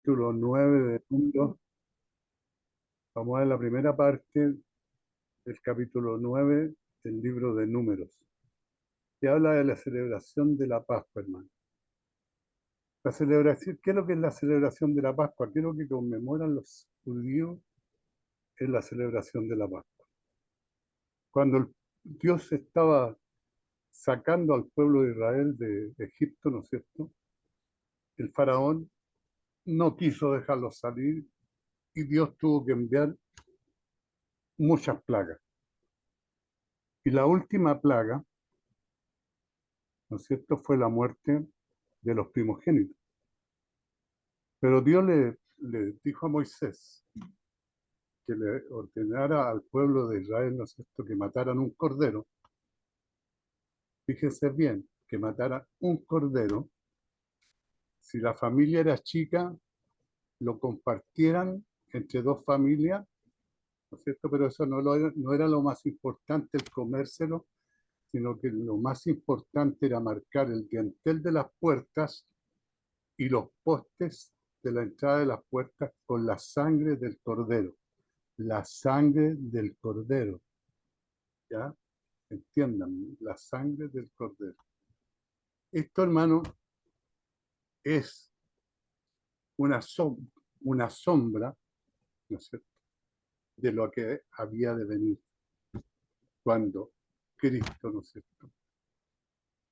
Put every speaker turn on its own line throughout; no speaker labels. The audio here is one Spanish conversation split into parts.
capítulo 9 de Números. Vamos a ver la primera parte del capítulo 9 del libro de Números, que habla de la celebración de la Pascua, hermano. La celebración, ¿qué es lo que es la celebración de la Pascua? ¿Qué es lo que conmemoran los judíos en la celebración de la Pascua? Cuando Dios estaba sacando al pueblo de Israel de Egipto, ¿no es cierto? El faraón no quiso dejarlos salir y Dios tuvo que enviar muchas plagas. Y la última plaga, ¿no es cierto?, fue la muerte de los primogénitos. Pero Dios le dijo a Moisés que le ordenara al pueblo de Israel, ¿no es cierto?, que mataran un cordero. Fíjense bien, que mataran un cordero. Si la familia era chica, lo compartieran entre dos familias, ¿no es cierto? Pero eso no era lo más importante el comérselo, sino que lo más importante era marcar el dintel de las puertas y los postes de la entrada de las puertas con la sangre del cordero. La sangre del cordero. ¿Ya? Entiendan, la sangre del cordero. Esto, hermano, es una, una sombra, ¿no es cierto?, de lo que había de venir cuando Cristo, ¿no es cierto?,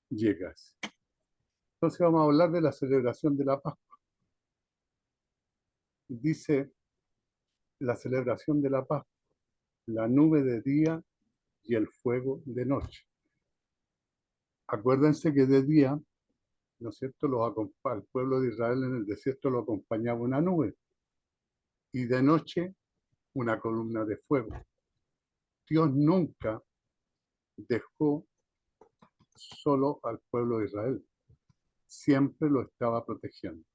llegase. Entonces vamos a hablar de la celebración de la Pascua. Dice la celebración de la Pascua, la nube de día y el fuego de noche. Acuérdense que de día, ¿no es cierto?, el pueblo de Israel en el desierto lo acompañaba una nube y de noche una columna de fuego. Dios nunca dejó solo al pueblo de Israel, siempre lo estaba protegiendo.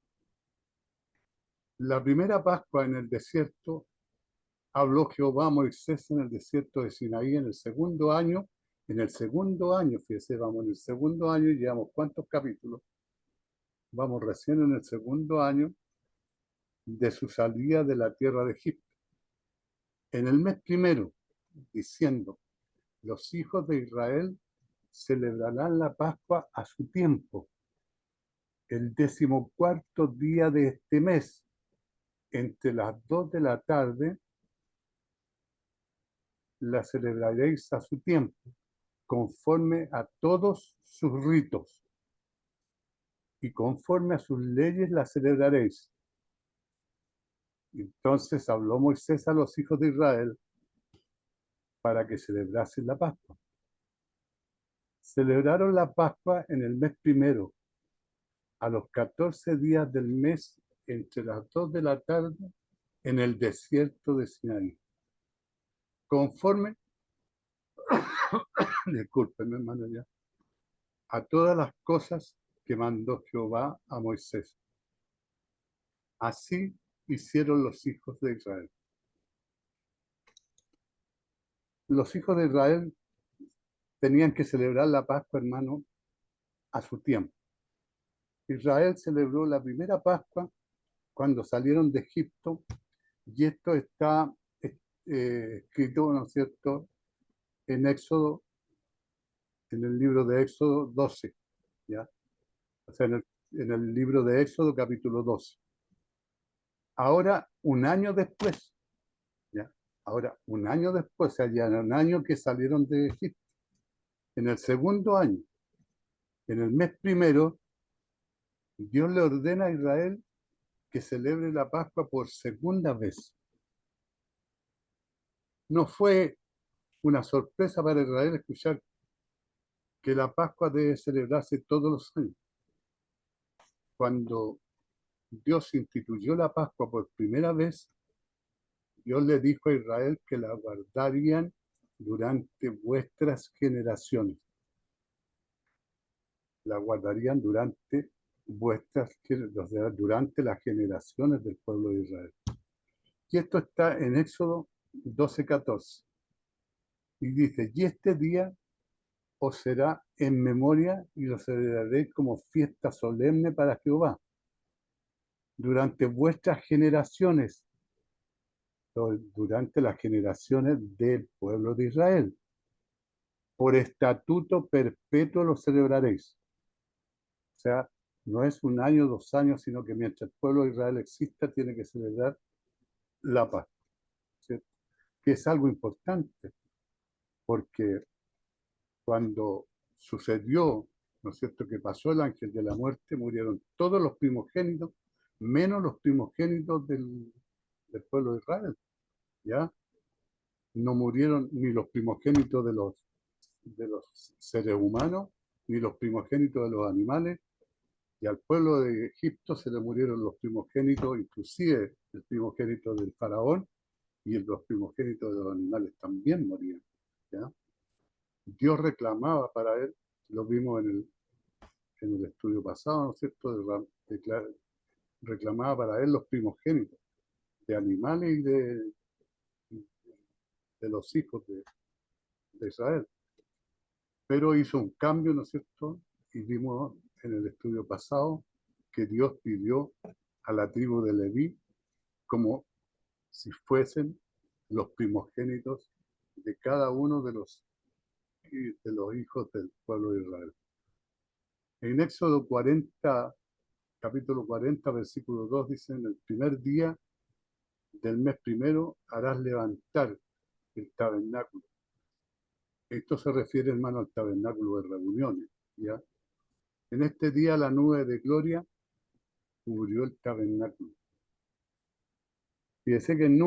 La primera Pascua en el desierto habló Jehová a Moisés en el desierto de Sinaí en el segundo año. En el segundo año, fíjese, vamos en el segundo año y llevamos ¿cuántos capítulos? Vamos recién en el segundo año de su salida de la tierra de Egipto. En el mes primero, diciendo, los hijos de Israel celebrarán la Pascua a su tiempo, el 14º día de este mes, entre las 2 de la tarde, la celebraréis a su tiempo, conforme a todos sus ritos, y conforme a sus leyes la celebraréis. Entonces habló Moisés a los hijos de Israel para que celebrasen la Pascua. Celebraron la Pascua en el mes primero, a los 14 días del mes, entre las 2 de la tarde, en el desierto de Sinaí. Conforme, disculpen, hermano, ya, a todas las cosas que mandó Jehová a Moisés. Así hicieron los hijos de Israel. Los hijos de Israel tenían que celebrar la Pascua, hermano, a su tiempo. Israel celebró la primera Pascua cuando salieron de Egipto, y esto está escrito, ¿no es cierto?, en Éxodo, en el libro de Éxodo 12, ¿ya? O sea, en el libro de Éxodo capítulo 12. Ahora, un año después, ¿ya? Ahora, un año después, o sea, ya en un año que salieron de Egipto, en el segundo año, en el mes primero, Dios le ordena a Israel que celebre la Pascua por segunda vez. No fue una sorpresa para Israel escuchar que la Pascua debe celebrarse todos los años. Cuando Dios instituyó la Pascua por primera vez, Dios le dijo a Israel que la guardarían durante vuestras generaciones. La guardarían durante durante las generaciones del pueblo de Israel. Y esto está en Éxodo 12:14. Y dice, y este día os será en memoria y lo celebraréis como fiesta solemne para Jehová. durante vuestras generaciones, durante las generaciones del pueblo de Israel. Por estatuto perpetuo lo celebraréis. O sea, no es un año, 2 años, sino que mientras el pueblo de Israel exista, tiene que celebrar la paz, ¿cierto? Que es algo importante, porque cuando sucedió, ¿no es cierto?, que pasó el ángel de la muerte, murieron todos los primogénitos, menos los primogénitos del pueblo de Israel, ¿ya? No murieron ni los primogénitos de los seres humanos, ni los primogénitos de los animales, y al pueblo de Egipto se le murieron los primogénitos, inclusive el primogénito del faraón, y los primogénitos de los animales también morían, ¿ya? Dios reclamaba para él, lo vimos en el estudio pasado, ¿no es cierto? Reclamaba para él los primogénitos de animales y de los hijos de Israel. Pero hizo un cambio, ¿no es cierto? Y vimos en el estudio pasado que Dios pidió a la tribu de Leví como si fuesen los primogénitos de cada uno de los hijos del pueblo de Israel. En Éxodo 40, capítulo 40, versículo 2, dice: en el primer día del mes primero harás levantar el tabernáculo. Esto se refiere, hermano, al tabernáculo de reuniones, ¿ya? En este día la nube de gloria cubrió el tabernáculo. Fíjese que en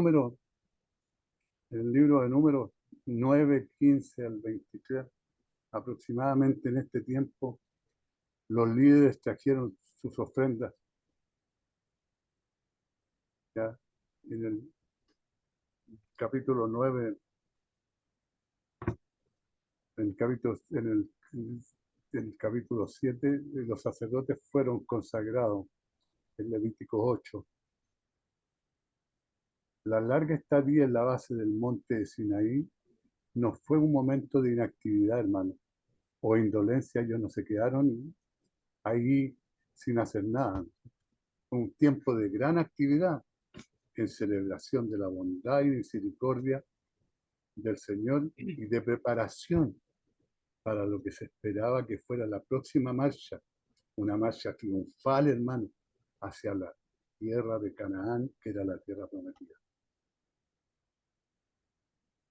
el libro de Números 9, 15 al 23, aproximadamente en este tiempo, los líderes trajeron sus ofrendas, ¿ya? En el capítulo 9, en el capítulo 7, los sacerdotes fueron consagrados en Levítico 8. La larga estadía en la base del monte de Sinaí no fue un momento de inactividad, hermano, o indolencia. Ellos no se quedaron ahí sin hacer nada. Fue un tiempo de gran actividad en celebración de la bondad y misericordia del Señor y de preparación para lo que se esperaba que fuera la próxima marcha, una marcha triunfal, hermano, hacia la tierra de Canaán, que era la tierra prometida.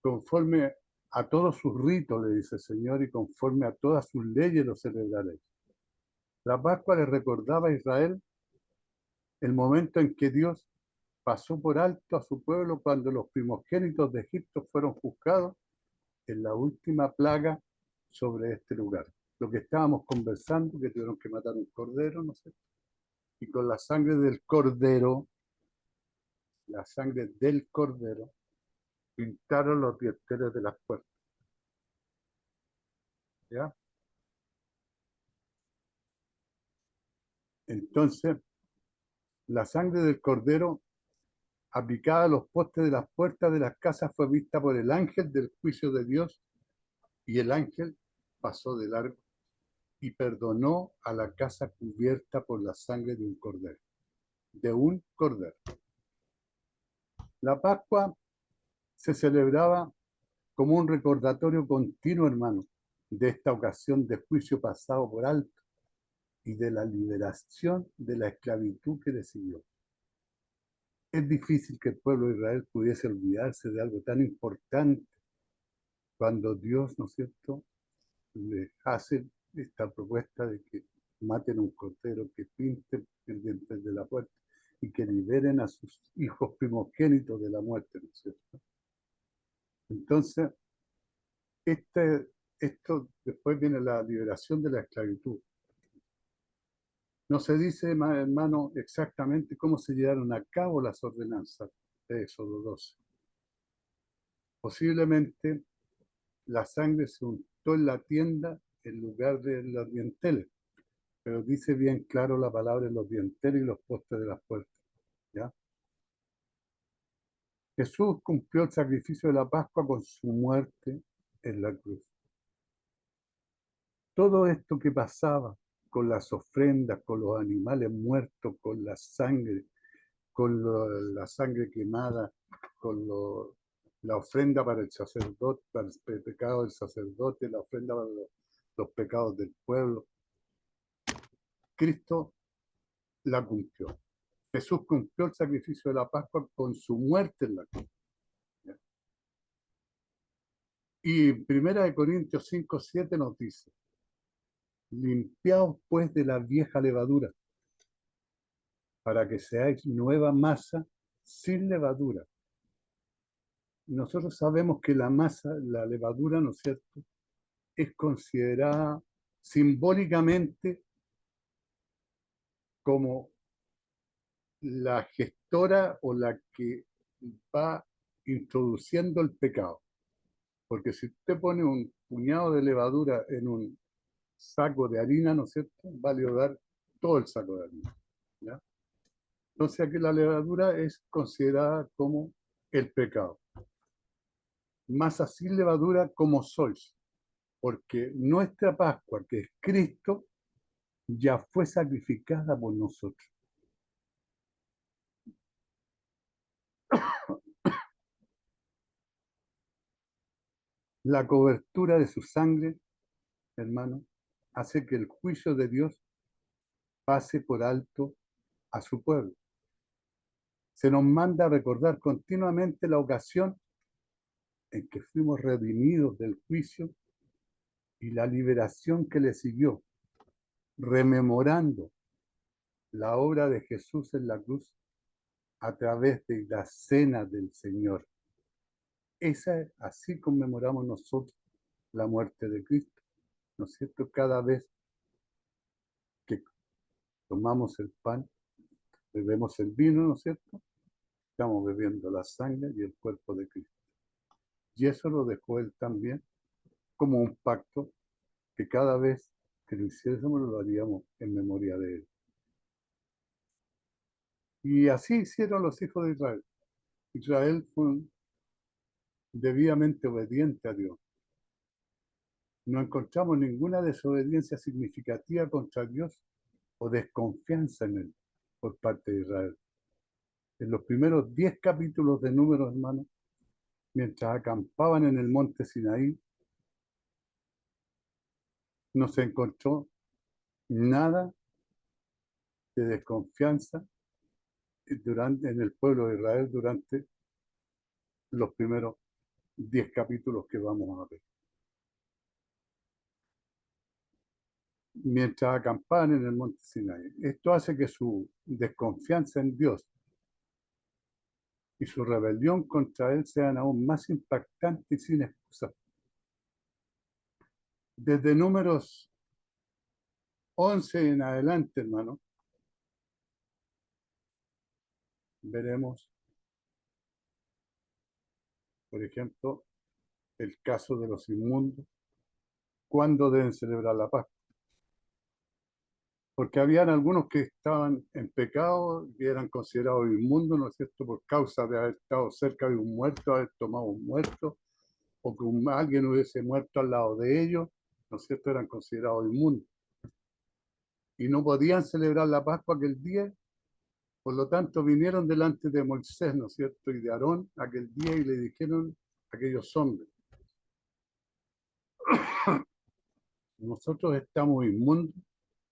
Conforme a todos sus ritos, le dice el Señor, y conforme a todas sus leyes lo celebraréis. La Pascua le recordaba a Israel el momento en que Dios pasó por alto a su pueblo cuando los primogénitos de Egipto fueron juzgados en la última plaga sobre este lugar. Lo que estábamos conversando, que tuvieron que matar un cordero, ¿no sé? Y con la sangre del cordero, pintaron los dinteles de las puertas, ¿ya? Entonces, la sangre del cordero aplicada a los postes de las puertas de las casas fue vista por el ángel del juicio de Dios, y el ángel pasó de largo y perdonó a la casa cubierta por la sangre de un cordero. La Pascua se celebraba como un recordatorio continuo, hermano, de esta ocasión de juicio pasado por alto y de la liberación de la esclavitud que le siguió. Es difícil que el pueblo de Israel pudiese olvidarse de algo tan importante cuando Dios, ¿no es cierto?, les hace esta propuesta de que maten a un cordero, que pinten el diente de la puerta y que liberen a sus hijos primogénitos de la muerte, ¿no es cierto? Entonces, esto después viene la liberación de la esclavitud. No se dice, hermano, exactamente cómo se llevaron a cabo las ordenanzas de Éxodo 12. Posiblemente la sangre se untó en la tienda en lugar de los dinteles, pero dice bien claro la palabra en los dinteles y los postes de las puertas, ¿ya? Jesús cumplió el sacrificio de la Pascua con su muerte en la cruz. Todo esto que pasaba con las ofrendas, con los animales muertos, con la sangre, con la sangre quemada, con la ofrenda para el sacerdote, para el pecado del sacerdote, la ofrenda para los pecados del pueblo. Cristo la cumplió. Jesús cumplió el sacrificio de la Pascua con su muerte en la cruz. Y 1 Corintios 5:7 nos dice: limpiaos pues de la vieja levadura, para que seáis nueva masa sin levadura. Nosotros sabemos que la masa, la levadura, ¿no es cierto?, es considerada simbólicamente como la gestora o la que va introduciendo el pecado. Porque si usted pone un puñado de levadura en un saco de harina, ¿no es cierto?, va a leudar todo el saco de harina, ¿ya? Entonces aquí la levadura es considerada como el pecado. Masa sin levadura como sois, porque nuestra Pascua, que es Cristo, ya fue sacrificada por nosotros. La cobertura de su sangre, hermano, hace que el juicio de Dios pase por alto a su pueblo. Se nos manda a recordar continuamente la ocasión en que fuimos redimidos del juicio y la liberación que le siguió, rememorando la obra de Jesús en la cruz a través de la cena del Señor. Así conmemoramos nosotros la muerte de Cristo, ¿no es cierto? Cada vez que tomamos el pan, bebemos el vino, ¿no es cierto?, estamos bebiendo la sangre y el cuerpo de Cristo. Y eso lo dejó Él también como un pacto que cada vez que lo hiciésemos lo haríamos en memoria de Él. Y así hicieron los hijos de Israel. Israel fue debidamente obediente a Dios. No encontramos ninguna desobediencia significativa contra Dios o desconfianza en Él por parte de Israel. En los primeros 10 capítulos de Números, hermanos, mientras acampaban en el monte Sinaí, no se encontró nada de desconfianza en el pueblo de Israel durante los primeros 10 capítulos que vamos a ver. Mientras acampaban en el monte Sinaí. Esto hace que su desconfianza en Dios y su rebelión contra Él sean aún más impactantes y sin excusa. Desde Números 11 en adelante, hermano, veremos, por ejemplo, el caso de los inmundos, cuándo deben celebrar la Pascua. Porque habían algunos que estaban en pecado y eran considerados inmundos, ¿no es cierto?, por causa de haber estado cerca de un muerto, haber tomado un muerto, o que alguien hubiese muerto al lado de ellos, ¿no es cierto?, eran considerados inmundos. Y no podían celebrar la Pascua aquel día, por lo tanto vinieron delante de Moisés, ¿no es cierto?, y de Aarón aquel día y le dijeron a aquellos hombres: nosotros estamos inmundos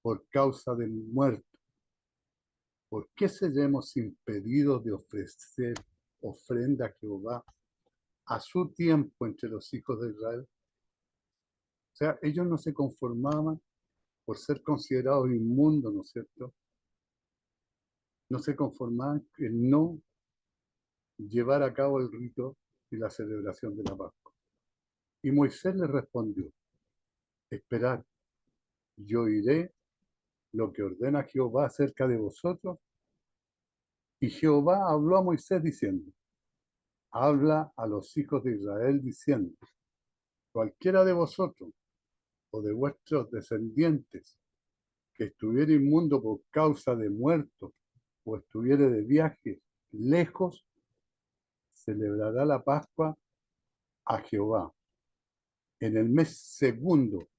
por causa del muerto. ¿Por qué seremos impedidos de ofrecer ofrenda a Jehová a su tiempo entre los hijos de Israel? O sea, ellos no se conformaban por ser considerados inmundos, ¿no es cierto? No se conformaban en no llevar a cabo el rito y la celebración de la Pascua. Y Moisés le respondió: esperad, yo iré lo que ordena Jehová acerca de vosotros. Y Jehová habló a Moisés diciendo: habla a los hijos de Israel diciendo: cualquiera de vosotros o de vuestros descendientes que estuviere inmundo por causa de muertos o estuviere de viaje lejos, celebrará la Pascua a Jehová en el mes segundo,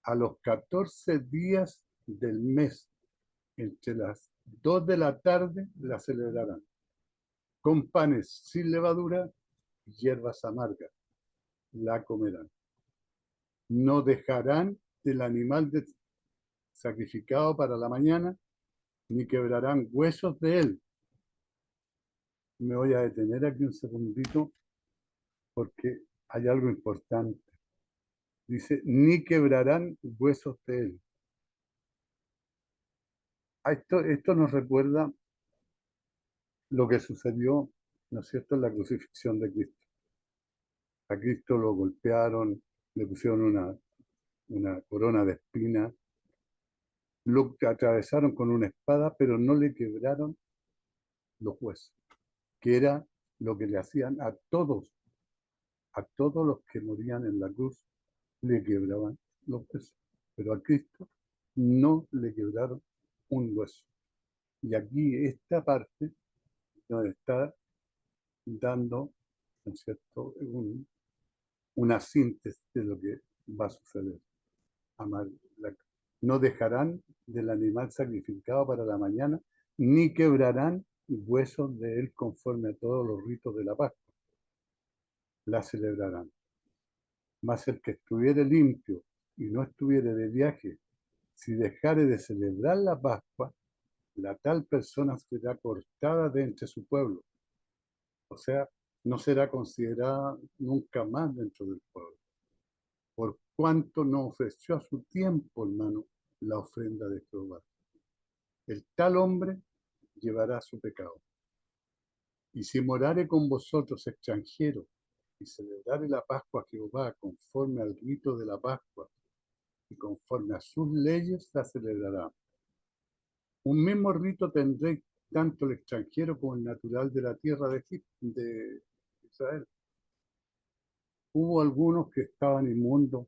a los 14 días del mes, entre las 2 de la tarde la celebrarán, con panes sin levadura y hierbas amargas la comerán. No dejarán del animal sacrificado para la mañana, ni quebrarán huesos de él. Me voy a detener aquí un segundito porque hay algo importante. Dice, ni quebrarán huesos de él. Esto nos recuerda lo que sucedió, ¿no es cierto?, en la crucifixión de Cristo. A Cristo lo golpearon, le pusieron una corona de espinas, lo atravesaron con una espada, pero no le quebraron los huesos, que era lo que le hacían a todos los que morían en la cruz, le quebraban los huesos. Pero a Cristo no le quebraron un hueso. Y aquí esta parte nos está dando, ¿no es cierto?, una síntesis de lo que va a suceder. No dejarán del animal sacrificado para la mañana, ni quebrarán huesos de él conforme a todos los ritos de la Pascua. La celebrarán. Mas el que estuviere limpio y no estuviere de viaje, si dejare de celebrar la Pascua, la tal persona será cortada de entre su pueblo. O sea, no será considerada nunca más dentro del pueblo. Por cuanto no ofreció a su tiempo, hermano, la ofrenda de Jehová. El tal hombre llevará su pecado. Y si morare con vosotros extranjeros y celebrare la Pascua a Jehová conforme al rito de la Pascua y conforme a sus leyes, la celebrará. Un mismo rito tendréis tanto el extranjero como el natural de la tierra de Israel. Hubo algunos que estaban inmundos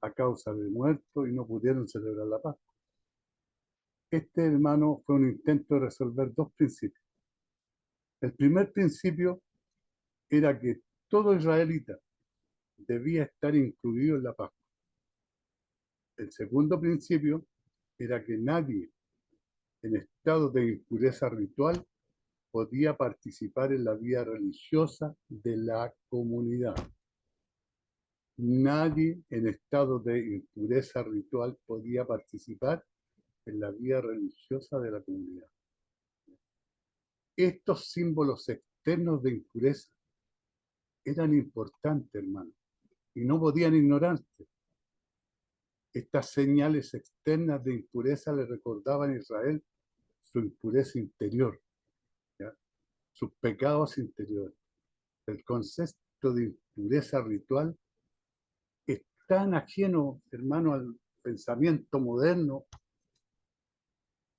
a causa de muertos y no pudieron celebrar la Pascua. Este, hermano, fue un intento de resolver dos principios. El primer principio era que todo israelita debía estar incluido en la Pascua. El segundo principio era que nadie en estado de impureza ritual podía participar en la vida religiosa de la comunidad. Nadie en estado de impureza ritual podía participar en la vida religiosa de la comunidad. Estos símbolos externos de impureza eran importantes, hermano, y no podían ignorarse. Estas señales externas de impureza le recordaban a Israel su impureza interior, ¿ya?, sus pecados interiores. El concepto de impureza ritual es tan ajeno, hermano, al pensamiento moderno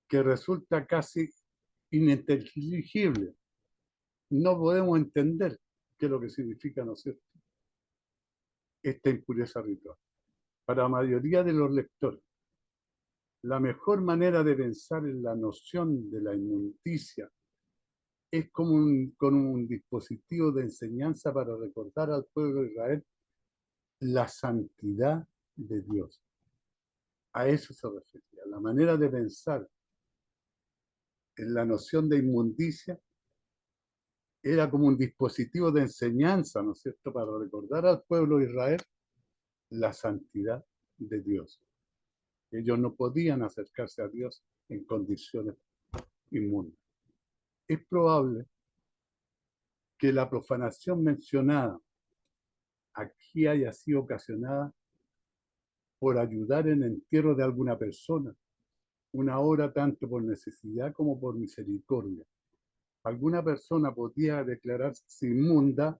que resulta casi ininteligible. No podemos entender qué es lo que significa, ¿no es cierto?, esta impureza ritual. Para la mayoría de los lectores, la mejor manera de pensar en la noción de la inmundicia es como con un dispositivo de enseñanza para recordar al pueblo de Israel la santidad de Dios. A eso se refería. La manera de pensar en la noción de inmundicia era como un dispositivo de enseñanza, ¿no es cierto?, para recordar al pueblo de Israel la santidad de Dios. Ellos no podían acercarse a Dios en condiciones inmundas. Es probable que la profanación mencionada aquí haya sido ocasionada por ayudar en el entierro de alguna persona, una hora tanto por necesidad como por misericordia. Alguna persona podía declararse inmunda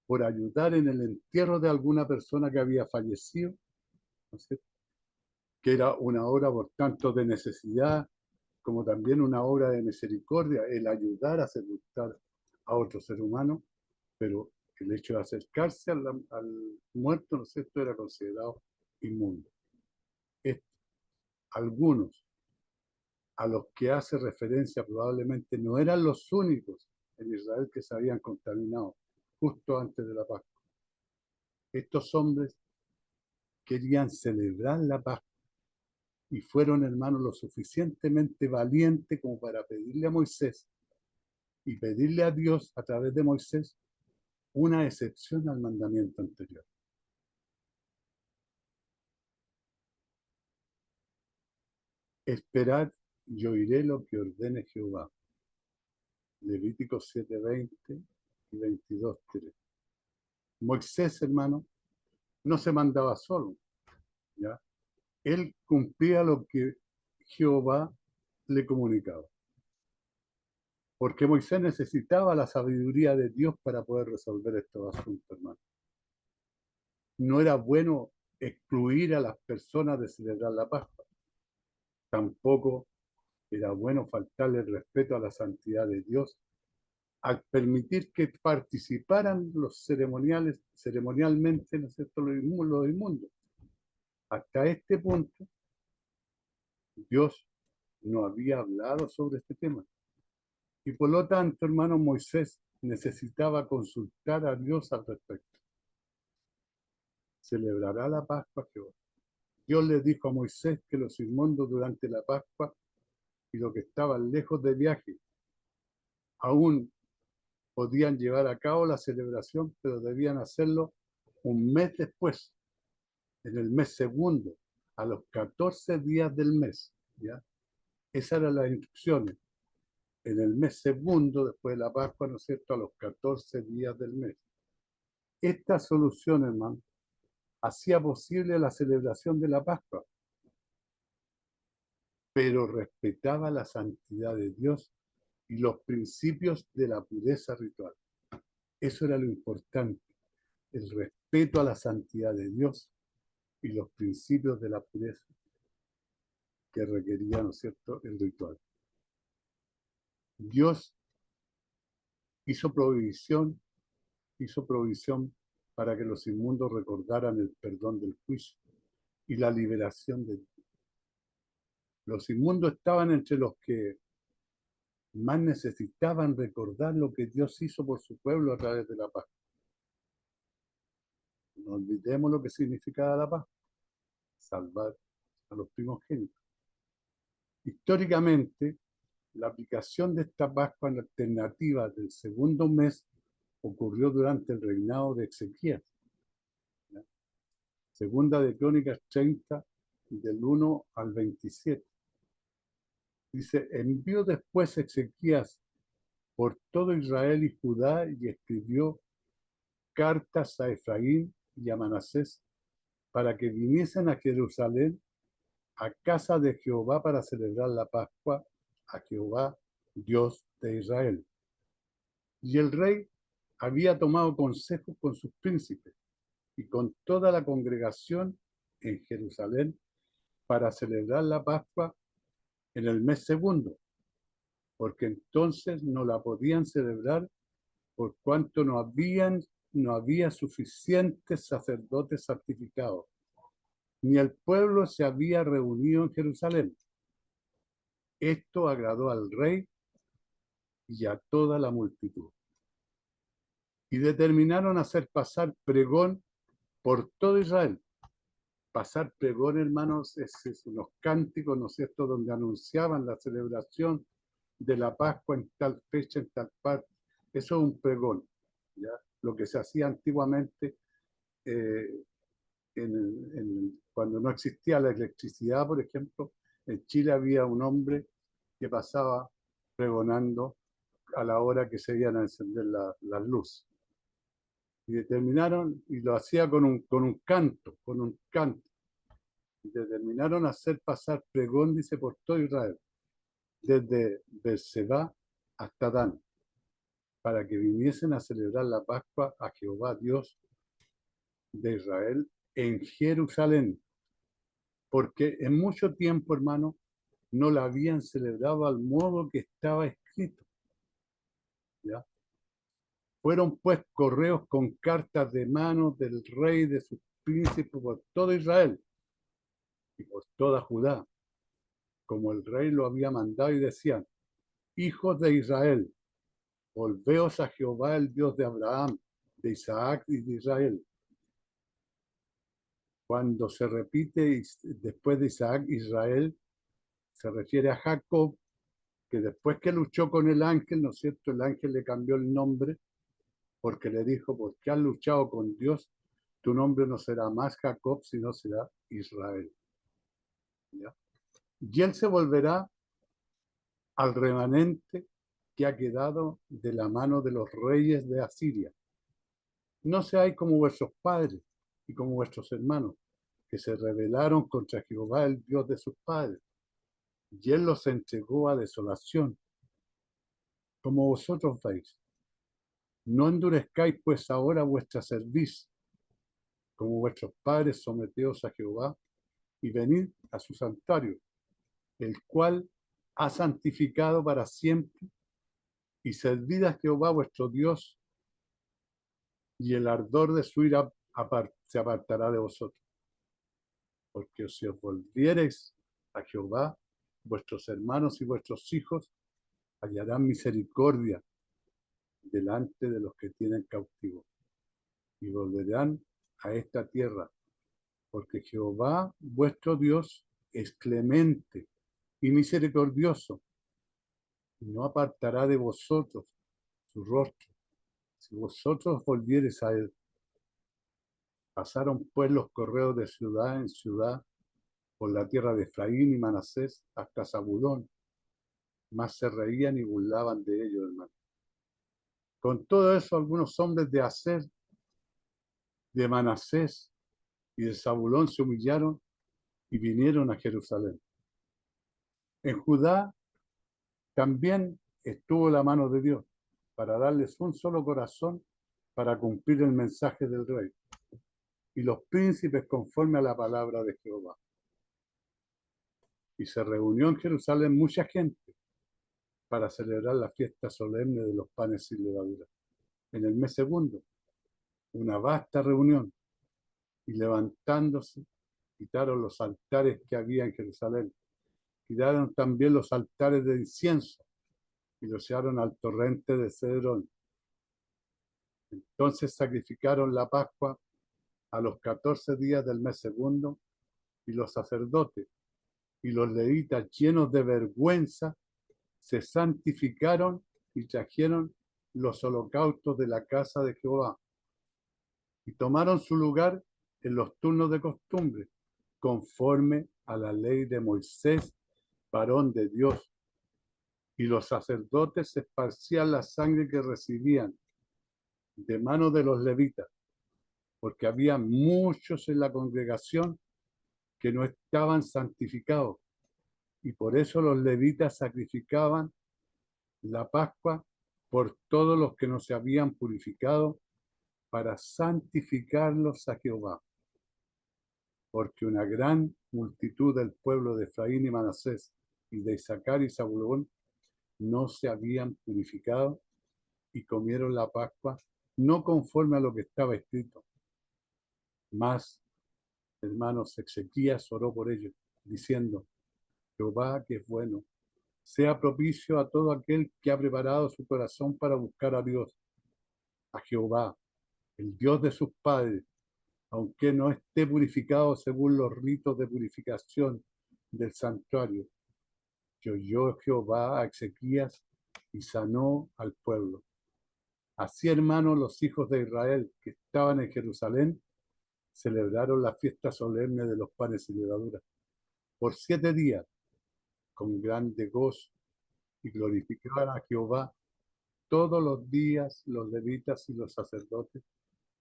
por ayudar en el entierro de alguna persona que había fallecido, ¿no es cierto?, que era una obra por tanto de necesidad como también una obra de misericordia, el ayudar a sepultar a otro ser humano, pero el hecho de acercarse al muerto, ¿no es cierto?, era considerado inmundo. Algunos a los que hace referencia probablemente no eran los únicos en Israel que se habían contaminado justo antes de la Pascua. Estos hombres querían celebrar la Pascua y fueron, hermanos, lo suficientemente valientes como para pedirle a Moisés y pedirle a Dios a través de Moisés una excepción al mandamiento anterior. Esperad y oiré lo que ordene Jehová. Levíticos 7:20 y 22:3. Moisés, hermano, no se mandaba solo, ¿ya? Él cumplía lo que Jehová le comunicaba. Porque Moisés necesitaba la sabiduría de Dios para poder resolver estos asuntos, hermano. No era bueno excluir a las personas de celebrar la Pascua. Tampoco era bueno faltarle el respeto a la santidad de Dios al permitir que participaran los ceremonialmente, ¿no es cierto?, los inmundos. Hasta este punto, Dios no había hablado sobre este tema. Y por lo tanto, hermano, Moisés necesitaba consultar a Dios al respecto. ¿Celebrará la Pascua Jehová? Dios le dijo a Moisés que los inmundos durante la Pascua y los que estaban lejos de viaje aún podían llevar a cabo la celebración, pero debían hacerlo un mes después, en el mes segundo, a los 14 días del mes. ¿Ya? Esas eran las instrucciones. En el mes segundo, después de la Pascua, ¿no es cierto?, a los 14 días del mes. Esta solución, hermano, hacía posible la celebración de la Pascua, pero respetaba la santidad de Dios y los principios de la pureza ritual. Eso era lo importante, el respeto a la santidad de Dios y los principios de la pureza que requería, ¿no es cierto?, el ritual. Dios hizo provisión para que los inmundos recordaran el perdón del juicio y la liberación de Dios. Los inmundos estaban entre los que más necesitaban recordar lo que Dios hizo por su pueblo a través de la paz. No olvidemos lo que significaba la paz, salvar a los primogénitos. Históricamente, la aplicación de esta Pascua en alternativa del segundo mes ocurrió durante el reinado de Ezequías. ¿Ya? Segunda de Crónicas 30, del 1 al 27. Dice, envió después Ezequías por todo Israel y Judá y escribió cartas a Efraín y a Manasés para que viniesen a Jerusalén, a casa de Jehová, para celebrar la Pascua a Jehová, Dios de Israel. Y el rey había tomado consejo con sus príncipes y con toda la congregación en Jerusalén para celebrar la Pascua en el mes segundo, porque entonces no la podían celebrar por cuanto no había suficientes sacerdotes santificados, ni el pueblo se había reunido en Jerusalén. Esto agradó al rey y a toda la multitud. Y determinaron hacer pasar pregón por todo Israel. Pasar pregón, hermanos, es unos cánticos, ¿no es cierto?, donde anunciaban la celebración de la Pascua en tal fecha, en tal parte. Eso es un pregón, ¿ya? Lo que se hacía antiguamente cuando no existía la electricidad, por ejemplo. En Chile había un hombre que pasaba pregonando a la hora que se iban a encender las luces. Y determinaron, y lo hacía con un canto, y determinaron hacer pasar pregón, dice, por todo Israel, desde Beerseba hasta Dan, para que viniesen a celebrar la Pascua a Jehová Dios de Israel en Jerusalén, porque en mucho tiempo, hermano, no la habían celebrado al modo que estaba escrito. ¿Ya? Fueron pues correos con cartas de mano del rey, de sus príncipes, por todo Israel y por toda Judá, como el rey lo había mandado, y decían: hijos de Israel, volveos a Jehová, el Dios de Abraham, de Isaac y de Israel, Cuando se repite después de Isaac, Israel, se refiere a Jacob, que después que luchó con el ángel, ¿no es cierto? El ángel le cambió el nombre porque le dijo, porque has luchado con Dios, tu nombre no será más Jacob, sino será Israel. ¿Ya? Y él se volverá al remanente que ha quedado de la mano de los reyes de Asiria. No seáis como vuestros padres y como vuestros hermanos, que se rebelaron contra Jehová, el Dios de sus padres, y él los entregó a desolación, como vosotros veis. No endurezcáis pues ahora vuestra cerviz, como vuestros padres, someteos a Jehová y venid a su santuario, el cual ha santificado para siempre, y servid a Jehová vuestro Dios, y el ardor de su ira se apartará de vosotros. Porque si os volviereis a Jehová, vuestros hermanos y vuestros hijos hallarán misericordia delante de los que tienen cautivos, y volverán a esta tierra, porque Jehová vuestro Dios es clemente y misericordioso, y no apartará de vosotros su rostro, si vosotros volviereis a él. Pasaron pues los correos de ciudad en ciudad por la tierra de Efraín y Manasés hasta Zabulón, mas se reían y burlaban de ellos, hermano. Con todo eso, algunos hombres de Aser, de Manasés y de Zabulón se humillaron y vinieron a Jerusalén. En Judá también estuvo la mano de Dios para darles un solo corazón para cumplir el mensaje del rey, y los príncipes conforme a la palabra de Jehová. Y se reunió en Jerusalén mucha gente para celebrar la fiesta solemne de los panes sin levadura. En el mes segundo, una vasta reunión, y levantándose, quitaron los altares que había en Jerusalén, quitaron también los altares de incienso, y los llevaron al torrente de Cedrón. Entonces sacrificaron la Pascua a los 14 días del mes segundo, y los sacerdotes y los levitas, llenos de vergüenza, se santificaron y trajeron los holocaustos de la casa de Jehová, y tomaron su lugar en los turnos de costumbre, conforme a la ley de Moisés, varón de Dios. Y los sacerdotes esparcían la sangre que recibían de mano de los levitas, porque había muchos en la congregación que no estaban santificados, y por eso los levitas sacrificaban la Pascua por todos los que no se habían purificado, para santificarlos a Jehová, porque una gran multitud del pueblo de Efraín y Manasés y de Isaacar y Zabulón no se habían purificado y comieron la Pascua no conforme a lo que estaba escrito. Mas, hermanos, Ezequías oró por ellos, diciendo: Jehová, que es bueno, sea propicio a todo aquel que ha preparado su corazón para buscar a Dios, a Jehová, el Dios de sus padres, aunque no esté purificado según los ritos de purificación del santuario. Que oyó Jehová a Ezequías y sanó al pueblo. Así, hermanos, los hijos de Israel que estaban en Jerusalén celebraron la fiesta solemne de los panes y levaduras por 7 días con grande gozo, y glorificaban a Jehová todos los días los levitas y los sacerdotes,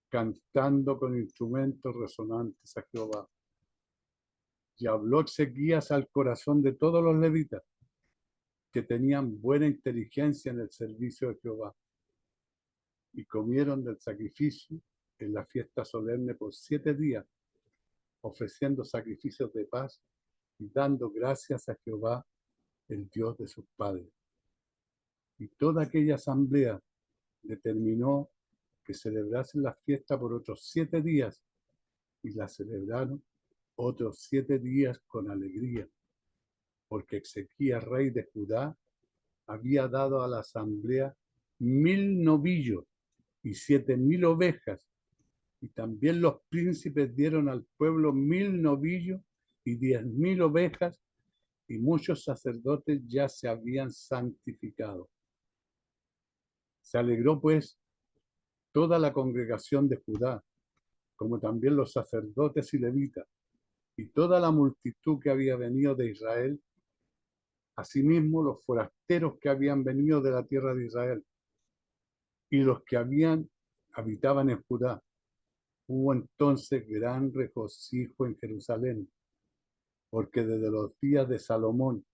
cantando con instrumentos resonantes a Jehová. Y habló Ezequías al corazón de todos los levitas, que tenían buena inteligencia en el servicio de Jehová, y comieron del sacrificio en la fiesta solemne por 7 días, ofreciendo sacrificios de paz y dando gracias a Jehová, el Dios de sus padres. Y toda aquella asamblea determinó que celebrasen la fiesta por otros 7 días, y la celebraron otros 7 días con alegría, porque Ezequías, rey de Judá, había dado a la asamblea 1000 novillos y 7000 ovejas, Y también los príncipes dieron al pueblo 1000 novillos y 10.000 ovejas, y muchos sacerdotes ya se habían santificado. Se alegró pues toda la congregación de Judá, como también los sacerdotes y levitas, y toda la multitud que había venido de Israel, asimismo los forasteros que habían venido de la tierra de Israel, y los que habitaban en Judá. Hubo entonces gran regocijo en Jerusalén, porque desde los días de Salomón,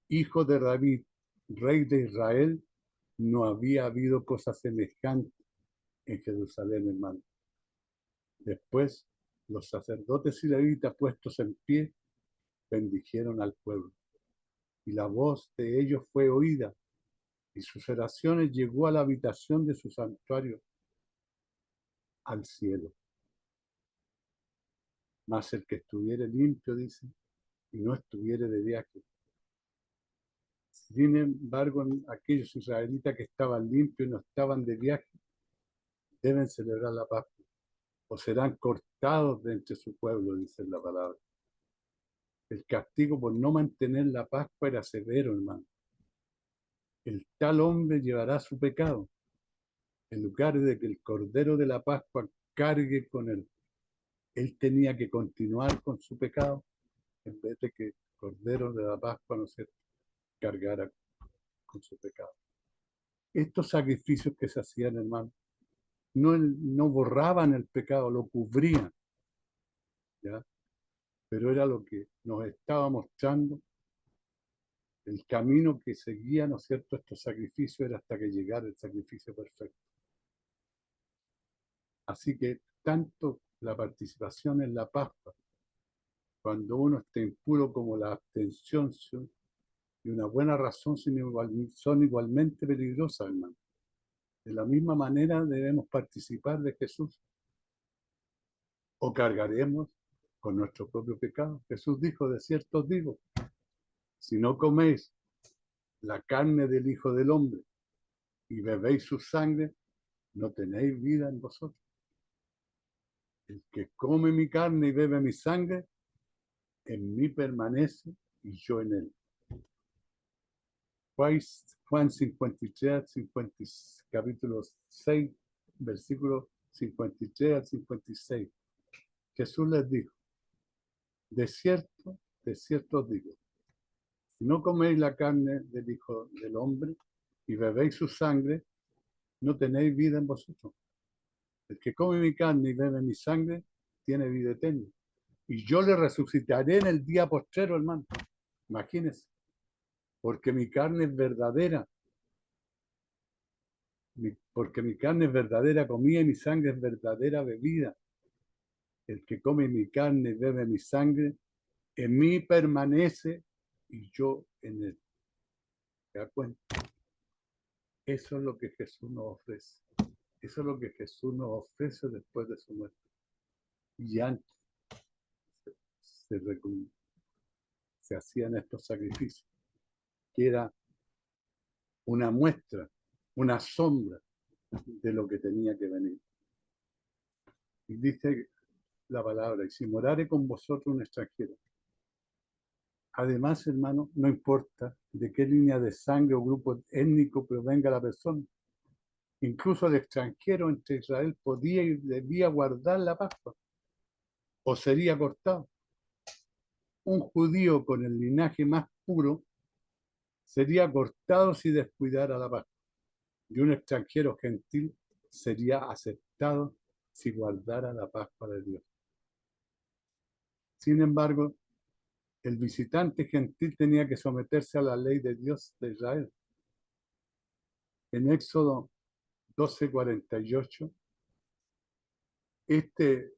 hijo de David, rey de Israel, no había habido cosa semejante en Jerusalén, hermano. Después, los sacerdotes y levitas puestos en pie, bendijeron al pueblo, y la voz de ellos fue oída, y sus oraciones llegó a la habitación de su santuario, al cielo. Mas el que estuviere limpio, dice, y no estuviere de viaje. Sin embargo, aquellos israelitas que estaban limpios y no estaban de viaje, deben celebrar la Pascua, o serán cortados de entre su pueblo, dice la palabra. El castigo por no mantener la Pascua era severo, hermano. El tal hombre llevará su pecado, en lugar de que el Cordero de la Pascua cargue con él. Él tenía que continuar con su pecado, en vez de que el Cordero de la Pascua no se cargara con su pecado. Estos sacrificios que se hacían, hermano, no borraban el pecado, lo cubrían, ¿ya? Pero era lo que nos estaba mostrando el camino que seguía, ¿no es cierto?, estos sacrificios era hasta que llegara el sacrificio perfecto. Así que tanto la participación en la Pascua, cuando uno está impuro, como la abstención y una buena razón son igualmente peligrosas, hermano. De la misma manera debemos participar de Jesús, o cargaremos con nuestro propio pecado. Jesús dijo: de cierto os digo, si no coméis la carne del Hijo del Hombre y bebéis su sangre, no tenéis vida en vosotros. El que come mi carne y bebe mi sangre, en mí permanece y yo en él. Juan 53, capítulo 6, versículos 53 al 56. Jesús les dijo: de cierto os digo, si no coméis la carne del Hijo del Hombre y bebéis su sangre, no tenéis vida en vosotros. El que come mi carne y bebe mi sangre, tiene vida eterna. Y yo le resucitaré en el día postrero, hermano. Imagínense. Porque mi carne es verdadera. Porque mi carne es verdadera comida y mi sangre es verdadera bebida. El que come mi carne y bebe mi sangre, en mí permanece y yo en él. ¿Te das cuenta? Eso es lo que Jesús nos ofrece. Eso es lo que Jesús nos ofrece después de su muerte. Y antes se, se hacían estos sacrificios, que era una muestra, una sombra de lo que tenía que venir. Y dice la palabra: y si morare con vosotros un extranjero. Además, hermano, no importa de qué línea de sangre o grupo étnico provenga la persona. Incluso el extranjero entre Israel podía y debía guardar la Pascua, o sería cortado. Un judío con el linaje más puro sería cortado si descuidara la Pascua, y un extranjero gentil sería aceptado si guardara la Pascua de Dios. Sin embargo, el visitante gentil tenía que someterse a la ley de Dios de Israel. En Éxodo 12:48, este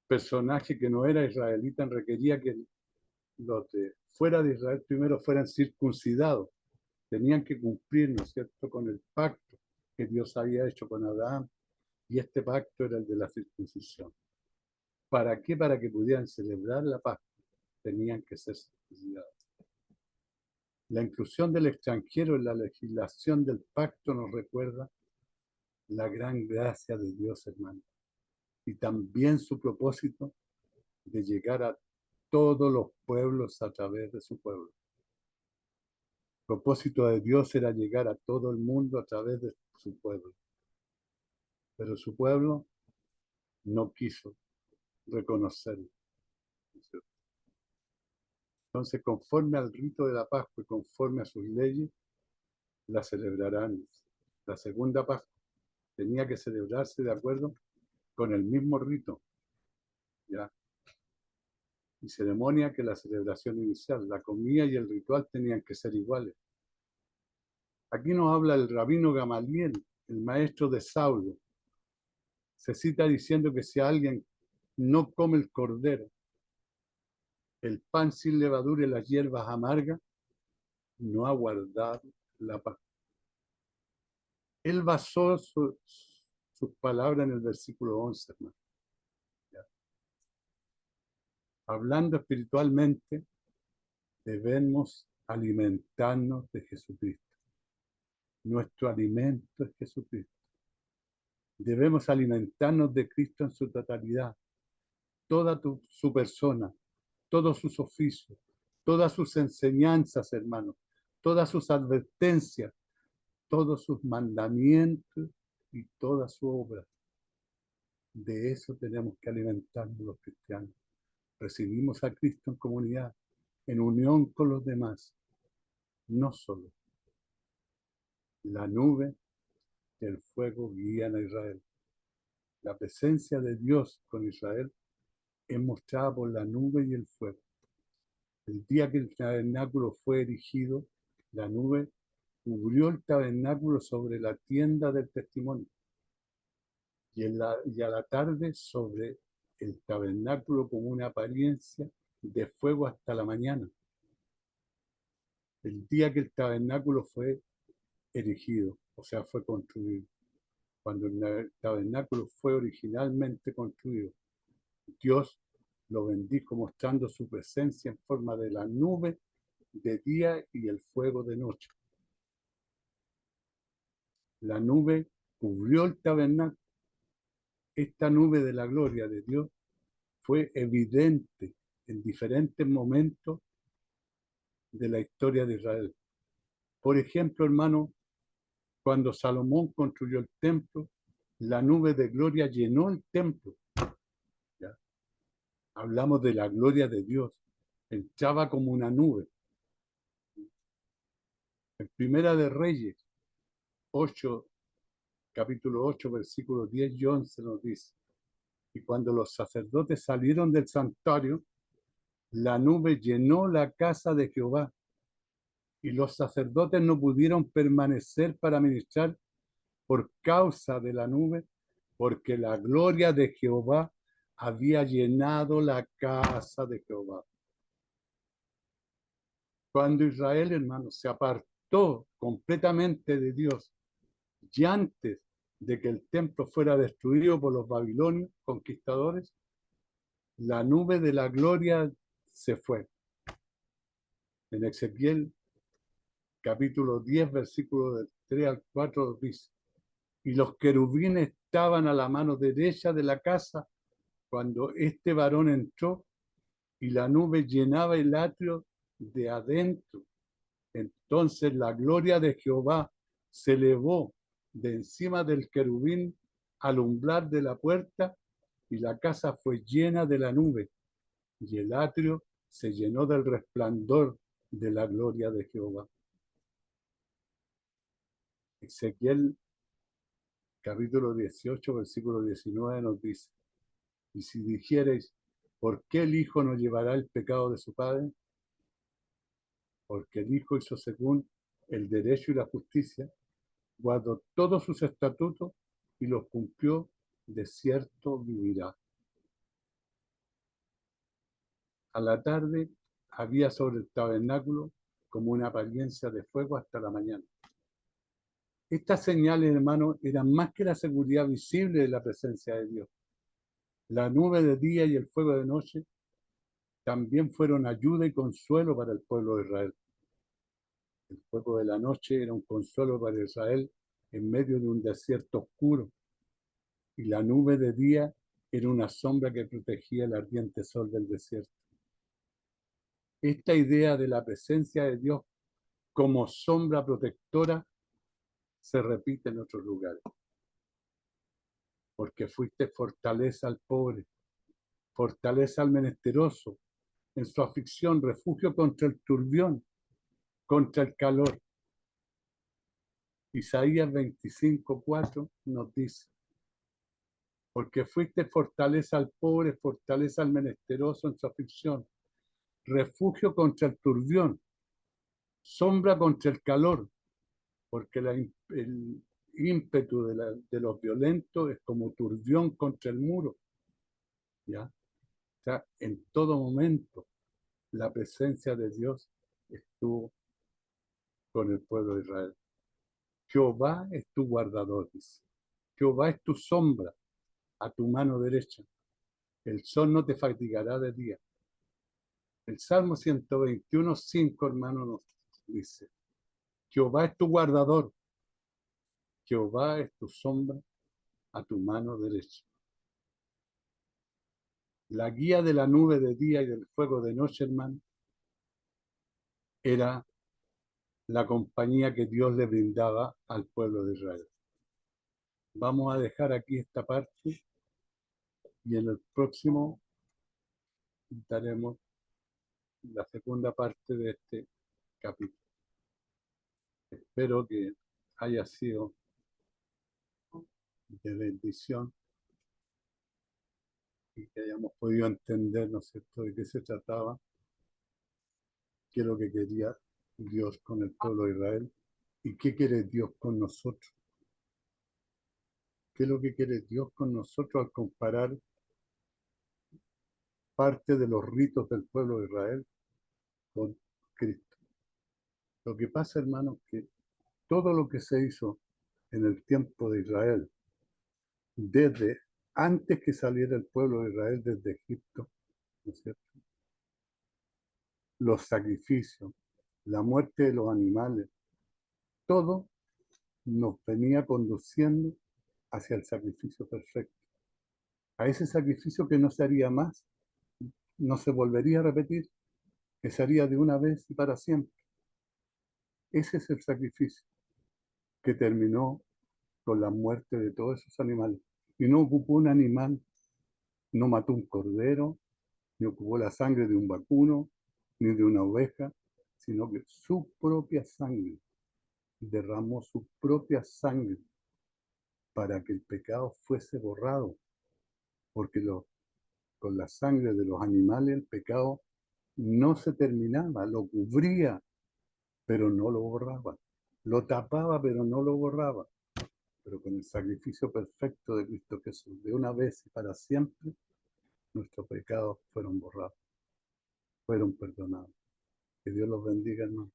personaje que no era israelita requería que los de fuera de Israel primero fueran circuncidados. Tenían que cumplir, ¿no es cierto?, con el pacto que Dios había hecho con Abraham, y este pacto era el de la circuncisión. ¿Para qué? Para que pudieran celebrar la Pascua, tenían que ser circuncidados. La inclusión del extranjero en la legislación del pacto nos recuerda la gran gracia de Dios, hermano. y también su propósito de llegar a todos los pueblos a través de su pueblo. El propósito de Dios era llegar a todo el mundo a través de su pueblo. Pero su pueblo no quiso reconocerlo. Entonces, conforme al rito de la Pascua y conforme a sus leyes, la celebrarán. La segunda Pascua tenía que celebrarse de acuerdo con el mismo rito, ¿ya? Y ceremonia que la celebración inicial. La comida y el ritual tenían que ser iguales. Aquí nos habla el rabino Gamaliel, el maestro de Saulo. Se cita diciendo que si alguien no come el cordero, el pan sin levadura y las hierbas amargas, no ha guardado la Pascua. Él basó sus palabras en el versículo 11, hermano. ¿Ya? Hablando espiritualmente, debemos alimentarnos de Jesucristo. Nuestro alimento es Jesucristo. Debemos alimentarnos de Cristo en su totalidad. Toda su persona, todos sus oficios, todas sus enseñanzas, hermanos, todas sus advertencias, todos sus mandamientos y toda su obra. De eso tenemos que alimentarnos los cristianos. Recibimos a Cristo en comunidad, en unión con los demás, no solo. La nube y el fuego guían a Israel. La presencia de Dios con Israel es mostrada por la nube y el fuego. El día que el tabernáculo fue erigido, la nube cubrió el tabernáculo sobre la tienda del testimonio y a la tarde sobre el tabernáculo como una apariencia de fuego hasta la mañana. El día que el tabernáculo fue erigido, o sea, fue construido. Cuando el tabernáculo fue originalmente construido, Dios lo bendijo mostrando su presencia en forma de la nube de día y el fuego de noche. La nube cubrió el tabernáculo. Esta nube de la gloria de Dios fue evidente en diferentes momentos de la historia de Israel. Por ejemplo, hermano, cuando Salomón construyó el templo, la nube de gloria llenó el templo. ¿Ya? Hablamos de la gloria de Dios. Entraba como una nube. En Primera de Reyes 8, capítulo 8, versículos 10 y 11 nos dice: y cuando los sacerdotes salieron del santuario, la nube llenó la casa de Jehová, y los sacerdotes no pudieron permanecer para ministrar por causa de la nube, porque la gloria de Jehová había llenado la casa de Jehová. Cuando Israel, hermanos, se apartó completamente de Dios, y antes de que el templo fuera destruido por los babilonios conquistadores, la nube de la gloria se fue. En Ezequiel capítulo 10, versículo del 3 al 4 dice: y los querubines estaban a la mano derecha de la casa cuando este varón entró, y la nube llenaba el atrio de adentro. Entonces la gloria de Jehová se elevó de encima del querubín al umbral de la puerta, y la casa fue llena de la nube, y el atrio se llenó del resplandor de la gloria de Jehová. Ezequiel capítulo 18, versículo 19 nos dice: y si dijereis, ¿por qué el Hijo no llevará el pecado de su Padre? Porque el Hijo hizo según el derecho y la justicia, guardó todos sus estatutos y los cumplió, de cierto vivirá. A la tarde había sobre el tabernáculo como una apariencia de fuego hasta la mañana. Estas señales, hermanos, eran más que la seguridad visible de la presencia de Dios. La nube de día y el fuego de noche también fueron ayuda y consuelo para el pueblo de Israel. El fuego de la noche era un consuelo para Israel en medio de un desierto oscuro, y la nube de día era una sombra que protegía el ardiente sol del desierto. Esta idea de la presencia de Dios como sombra protectora se repite en otros lugares. Porque fuiste fortaleza al pobre, fortaleza al menesteroso, en su aflicción, refugio contra el turbión, contra el calor. Isaías 25:4 nos dice: porque fuiste fortaleza al pobre, fortaleza al menesteroso en su aflicción, refugio contra el turbión, sombra contra el calor, porque el ímpetu de los violentos es como turbión contra el muro. ¿Ya? O sea, en todo momento la presencia de Dios estuvo con el pueblo de Israel. Jehová es tu guardador, dice. Jehová es tu sombra a tu mano derecha. El sol no te fatigará de día. El Salmo 121:5, hermano, nos dice: Jehová es tu guardador. Jehová es tu sombra a tu mano derecha. La guía de la nube de día y del fuego de noche, hermano, era la compañía que Dios le brindaba al pueblo de Israel. Vamos a dejar aquí esta parte y en el próximo daremos la segunda parte de este capítulo. Espero que haya sido de bendición y que hayamos podido entender, ¿no es cierto?, de qué se trataba, qué es lo que quería Dios con el pueblo de Israel y qué quiere Dios con nosotros. ¿Qué es lo que quiere Dios con nosotros al comparar parte de los ritos del pueblo de Israel con Cristo? Lo que pasa, hermanos, que todo lo que se hizo en el tiempo de Israel, desde antes que saliera el pueblo de Israel desde Egipto, ¿no es cierto?, los sacrificios, la muerte de los animales, todo nos venía conduciendo hacia el sacrificio perfecto, a ese sacrificio que no se haría más, no se volvería a repetir, que se haría de una vez y para siempre. Ese es el sacrificio que terminó con la muerte de todos esos animales. Y no ocupó un animal, no mató un cordero, ni ocupó la sangre de un vacuno, ni de una oveja, sino que su propia sangre, derramó su propia sangre para que el pecado fuese borrado, porque con la sangre de los animales el pecado no se terminaba, lo cubría, pero no lo borraba, lo tapaba, pero no lo borraba. Pero con el sacrificio perfecto de Cristo Jesús, de una vez y para siempre, nuestros pecados fueron borrados, fueron perdonados. Que Dios los bendiga, hermano.